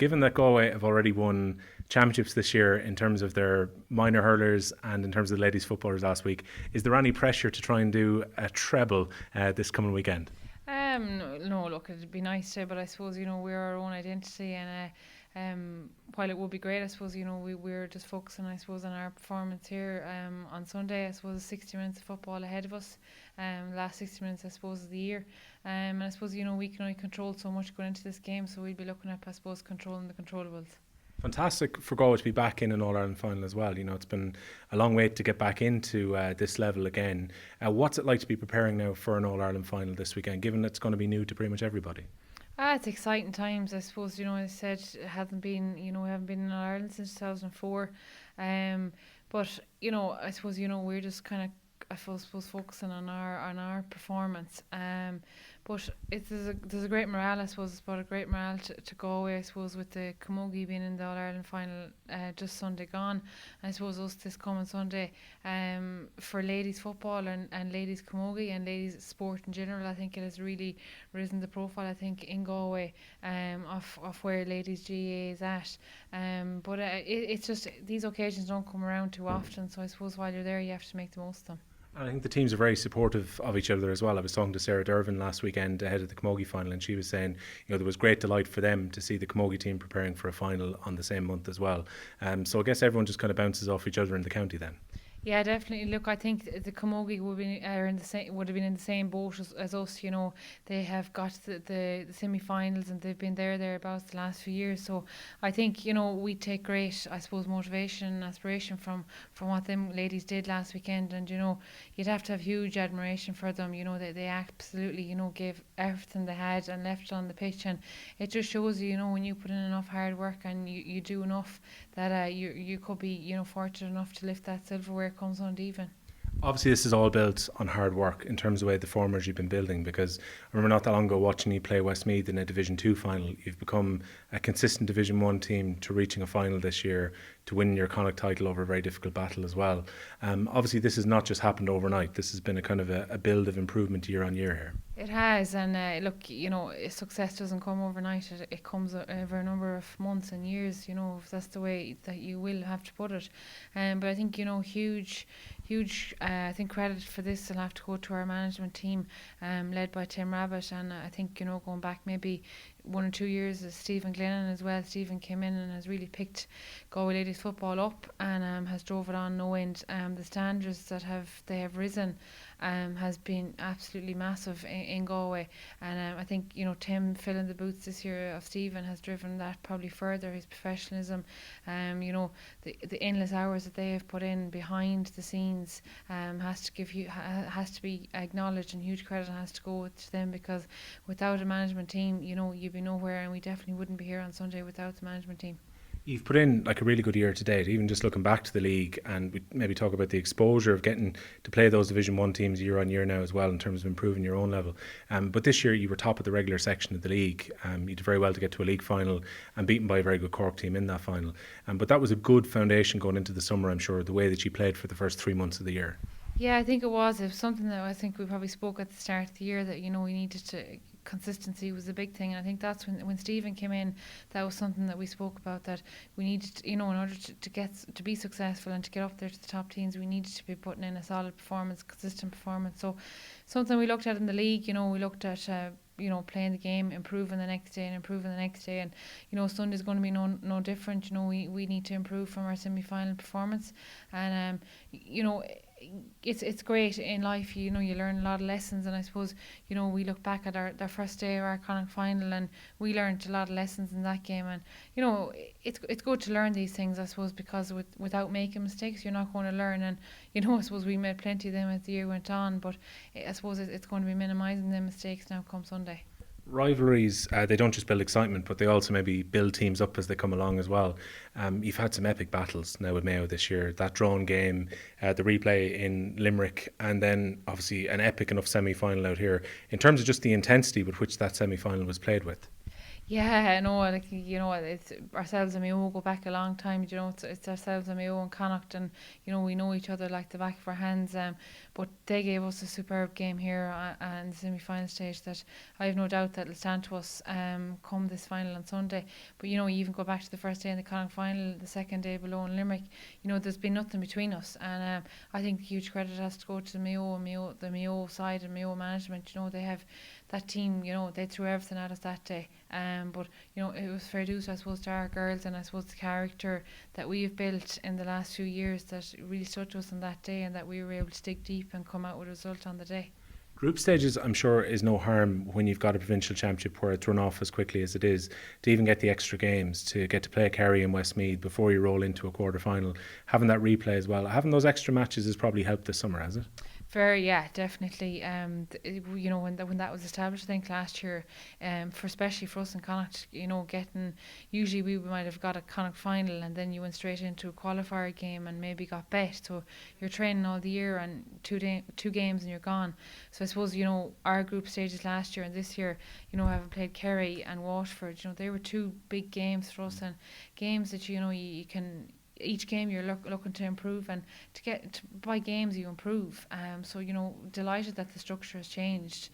given that Galway have already won championships this year in terms of their minor hurlers and in terms of the ladies footballers last week, is there any pressure to try and do a treble this coming weekend? No, look, it'd be nice to, but I suppose, we're our own identity, and while it would be great, I suppose, we're just focusing, I suppose, on our performance here on Sunday. I suppose 60 minutes of football ahead of us, last 60 minutes, I suppose, of the year. And I suppose, we can only control so much going into this game, so we'll be looking at, I suppose, controlling the controllables. Fantastic for Galway to be back in an All-Ireland final as well. It's been a long wait to get back into this level again. What's it like to be preparing now for an All-Ireland final this weekend, given it's going to be new to pretty much everybody? It's exciting times, I suppose. As I said, it hasn't been, we haven't been in Ireland since 2004. But, I suppose, we're just kind of, I suppose, focusing on our performance. But there's a great morale, I suppose. It's brought a great morale to Galway, I suppose, with the Camogie being in the All-Ireland final just Sunday gone. And I suppose us this coming Sunday for ladies football and ladies Camogie and ladies sport in general, I think it has really risen the profile, I think, in Galway of where ladies GAA is at. But it's just, these occasions don't come around too often, so I suppose while you're there you have to make the most of them. I think the teams are very supportive of each other as well. I was talking to Sarah Dervin last weekend ahead of the Camogie final, and she was saying, there was great delight for them to see the Camogie team preparing for a final on the same month as well. So I guess everyone just kind of bounces off each other in the county then. Yeah, definitely. Look, I think the Camogie would have been in the same boat as us. They have got the semi-finals and they've been thereabouts the last few years. So I think we take great, I suppose, motivation and aspiration from what them ladies did last weekend. And you'd have to have huge admiration for them. They absolutely gave everything they had and left it on the pitch. And it just shows you, when you put in enough hard work and you do enough, that you could be fortunate enough to lift that silverware comes on even. Obviously, this is all built on hard work in terms of the way the formers you've been building, because I remember not that long ago watching you play Westmeath in a Division 2 final. You've become a consistent Division 1 team to reaching a final this year, to winning your Connacht title over a very difficult battle as well. Obviously, this has not just happened overnight. This has been a kind of a build of improvement year on year here. It has, and look, success doesn't come overnight. It comes over a number of months and years, if that's the way that you will have to put it. But I think, huge, I think credit for this will have to go to our management team, led by Tim Rabbit, and I think, going back maybe 1 or 2 years, as Stephen Glennon as well. Stephen came in and has really picked Galway Ladies Football up and has drove it on no end. The standards that they have risen has been absolutely massive in Galway, and I think Tim filling the boots this year of Stephen has driven that probably further. His professionalism, the endless hours that they have put in behind the scenes has to be acknowledged, and huge credit has to go to them, because without a management team, you'd be nowhere, and we definitely wouldn't be here on Sunday without the management team. You've put in a really good year to date, even just looking back to the league, and we maybe talk about the exposure of getting to play those Division 1 teams year on year now as well, in terms of improving your own level. But this year you were top of the regular section of the league. You did very well to get to a league final and beaten by a very good Cork team in that final. But that was a good foundation going into the summer, I'm sure, the way that you played for the first 3 months of the year. Yeah, I think it was something that I think we probably spoke at the start of the year, that we needed to. Consistency was a big thing, and I think that's when Stephen came in, that was something that we spoke about, that we needed in order to be successful and to get up there to the top teams, we needed to be putting in a solid performance, consistent performance. So something we looked at in the league, we looked at playing the game, improving the next day, and Sunday's going to be no different. We need to improve from our semi-final performance, and it's great in life. You learn a lot of lessons, and I suppose we look back at our first day of our Connacht final, and we learned a lot of lessons in that game. And it's good to learn these things, I suppose, because without making mistakes, you're not going to learn. And I suppose we made plenty of them as the year went on, but I suppose it's going to be minimising them mistakes now come Sunday. Rivalries, they don't just build excitement, but they also maybe build teams up as they come along as well. You've had some epic battles now with Mayo this year. That drawn game, the replay in Limerick, and then obviously an epic enough semi-final out here. In terms of just the intensity with which that semi-final was played with. Yeah, no, like it's ourselves and Mayo go back a long time. It's ourselves and Mayo and Connacht, and we know each other like the back of our hands. But they gave us a superb game here and the semi-final stage that I have no doubt that will stand to us come this final on Sunday. But you even go back to the first day in the Connacht final, the second day below in Limerick. There's been nothing between us, and I think huge credit has to go to the Mayo side and Mayo management. They have that team. They threw everything at us that day. But it was fair dues, I suppose, to our girls, and I suppose the character that we have built in the last few years that really stood to us on that day, and that we were able to dig deep and come out with a result on the day. Group stages, I'm sure, is no harm when you've got a provincial championship where it's run off as quickly as it is, to even get the extra games, to get to play Kerry and Westmeath before you roll into a quarter final. Having that replay as well, having those extra matches has probably helped this summer, has it? Very, yeah, definitely. When that was established, I think last year, especially for us in Connacht, getting usually we might have got a Connacht final and then you went straight into a qualifier game and maybe got bet. So you're training all the year and two games and you're gone. So I suppose our group stages last year and this year, having played Kerry and Waterford, they were two big games for us, and games that you can. Each game you're looking to improve, and by games you improve. So delighted that the structure has changed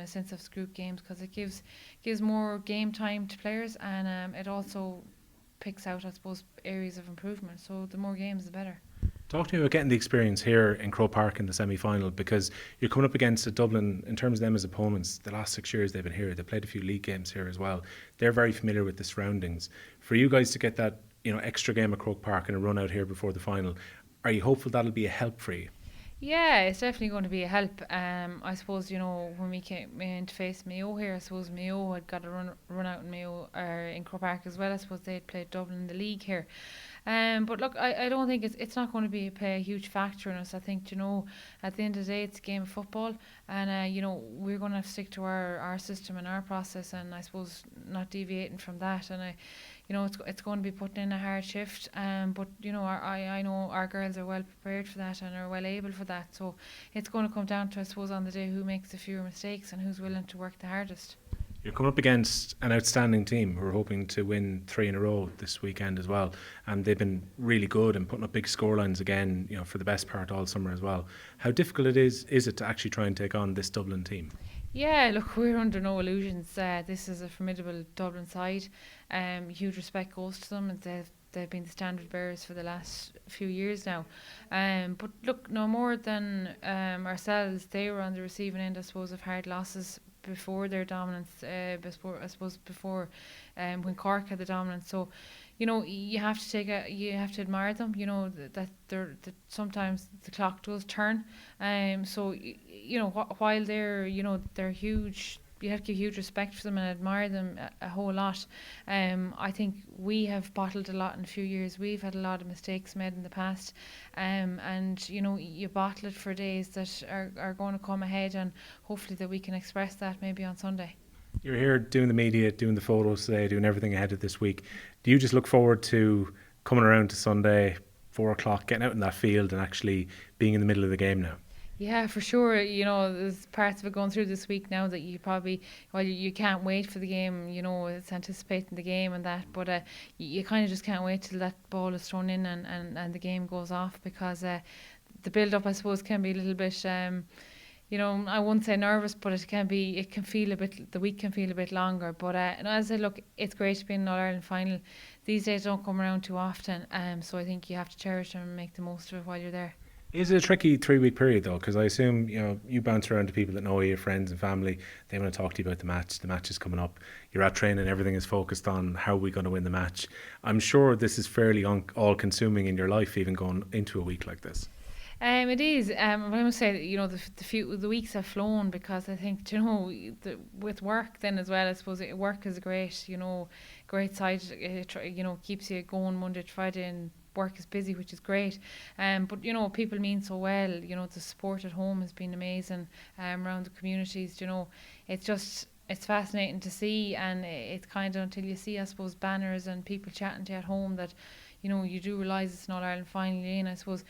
since of group games, because it gives more game time to players, and it also picks out, I suppose, areas of improvement. So the more games, the better. Talk to me about getting the experience here in Croke Park in the semi-final, because you're coming up against Dublin in terms of them as opponents. The last 6 years they've been here, they played a few league games here as well. They're very familiar with the surroundings. For you guys to get that extra game at Croke Park and a run out here before the final, are you hopeful that'll be a help for you? Yeah, it's definitely going to be a help. I suppose when we came in to face Mayo here, I suppose Mayo had got a run out in Mayo in Croke Park as well. I suppose they had played Dublin in the league here. But look, I don't think it's not going to play a huge factor in us. I think at the end of the day it's a game of football, and we're going to have to stick to our system and our process, and I suppose not deviating from that. And it's going to be putting in a hard shift. But I know our girls are well prepared for that and are well able for that. So it's going to come down to, I suppose, on the day who makes the fewer mistakes and who's willing to work the hardest. You're coming up against an outstanding team who are hoping to win 3 in a row this weekend as well. And they've been really good and putting up big scorelines again, for the best part all summer as well. How difficult is it to actually try and take on this Dublin team? Yeah, look, we're under no illusions. This is a formidable Dublin side. Huge respect goes to them, and they've been the standard bearers for the last few years now. But look, no more than ourselves, they were on the receiving end, I suppose, of hard losses before their dominance. I suppose before when Cork had the dominance. So you have to admire them. That sometimes the clock does turn. So while they're huge, you have to give huge respect for them and admire them a whole lot. I think we have bottled a lot in a few years. We've had a lot of mistakes made in the past, and you bottle it for days that are going to come ahead, and hopefully that we can express that maybe on Sunday. You're here doing the media, doing the photos today, doing everything ahead of this week. Do you just look forward to coming around to Sunday, 4 o'clock, getting out in that field and actually being in the middle of the game now? Yeah, for sure. There's parts of it going through this week now that you probably, you can't wait for the game. It's anticipating the game and that, but you kind of just can't wait till that ball is thrown in and the game goes off, because the build-up, I suppose, can be a little bit, I won't say nervous, but the week can feel a bit longer. But as I look, it's great to be in an All-Ireland final. These days don't come around too often, so I think you have to cherish them and make the most of it while you're there. Is it a tricky 3-week period though? Because I assume you bounce around to people that know you, your friends and family. They want to talk to you about the match. The match is coming up. You're at training. Everything is focused on how we're going to win the match. I'm sure this is fairly all-consuming in your life, even going into a week like this. It is. But I must say that, the weeks have flown, because I think with work then as well. I suppose work is a great side. It keeps you going Monday to Friday, and work is busy, which is great. But people mean so well. The support at home has been amazing. Around the communities, it's fascinating to see, and it's kind of until you see, I suppose, banners and people chatting to you at home that you do realise it's an All-Ireland final. And I suppose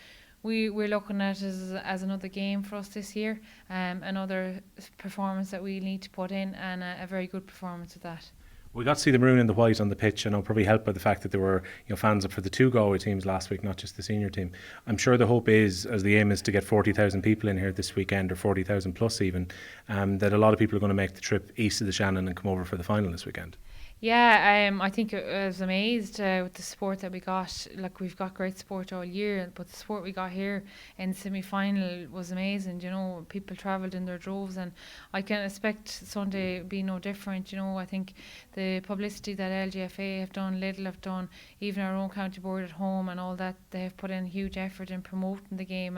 we're looking at it as another game for us this year, another performance that we need to put in, and a very good performance at that. We got to see the maroon and the white on the pitch, and probably helped by the fact that there were fans up for the two Galway teams last week, not just the senior team. I'm sure the hope is, as the aim is to get 40,000 people in here this weekend, or 40,000 plus even, that a lot of people are going to make the trip east of the Shannon and come over for the final this weekend. Yeah, I think I was amazed with the support that we got. Like, we've got great support all year, but the support we got here in the semi-final was amazing. People travelled in their droves, and I can expect Sunday be no different. I think the publicity that LGFA have done, Lidl have done, even our own county board at home and all that, they have put in huge effort in promoting the game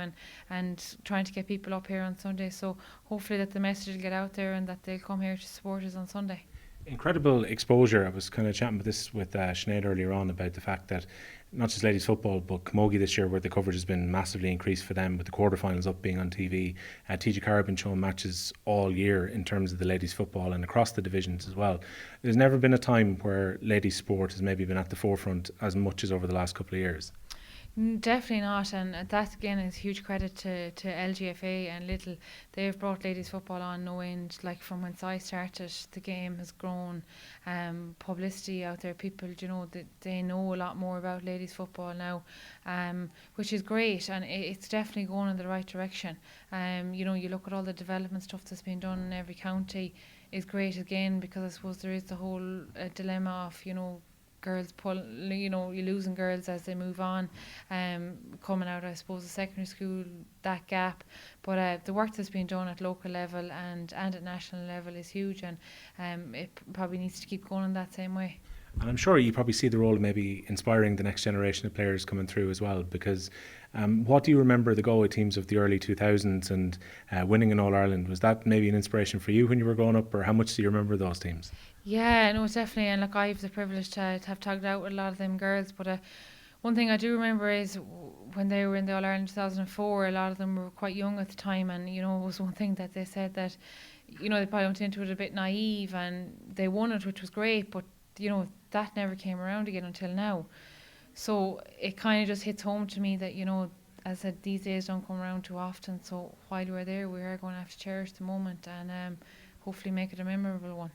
and trying to get people up here on Sunday. So hopefully that the message will get out there and that they'll come here to support us on Sunday. Incredible exposure. I was kind of chatting with this with Sinead earlier on about the fact that not just ladies football but camogie this year, where the coverage has been massively increased for them, with the quarterfinals up being on TV. TG Carr have been showing matches all year in terms of the ladies football and across the divisions as well. There's never been a time where ladies sport has maybe been at the forefront as much as over the last couple of years. Definitely not, and that again is huge credit to LGFA and Lidl. They've brought ladies football on no end. Like, from when I started, the game has grown. Publicity out there, people, they know a lot more about ladies football now, which is great, and it's definitely going in the right direction. You look at all the development stuff that's been done in every county is great again, because I suppose there is the whole dilemma of girls you're losing girls as they move on, coming out, I suppose, of secondary school, that gap. But the work that's been done at local level and at national level is huge, and it probably needs to keep going in that same way. And I'm sure you probably see the role of maybe inspiring the next generation of players coming through as well, because what do you remember the Galway teams of the early 2000s and winning in All-Ireland? Was that maybe an inspiration for you when you were growing up, or how much do you remember those teams? Yeah, no, definitely. And I have the privilege to have tagged out with a lot of them girls. But one thing I do remember is when they were in the All-Ireland 2004, a lot of them were quite young at the time. And, it was one thing that they said that, they probably went into it a bit naive and they won it, which was great. But, that never came around again until now. So it kind of just hits home to me that, as I said, these days don't come around too often. So while we're there, we are going to have to cherish the moment and hopefully make it a memorable one.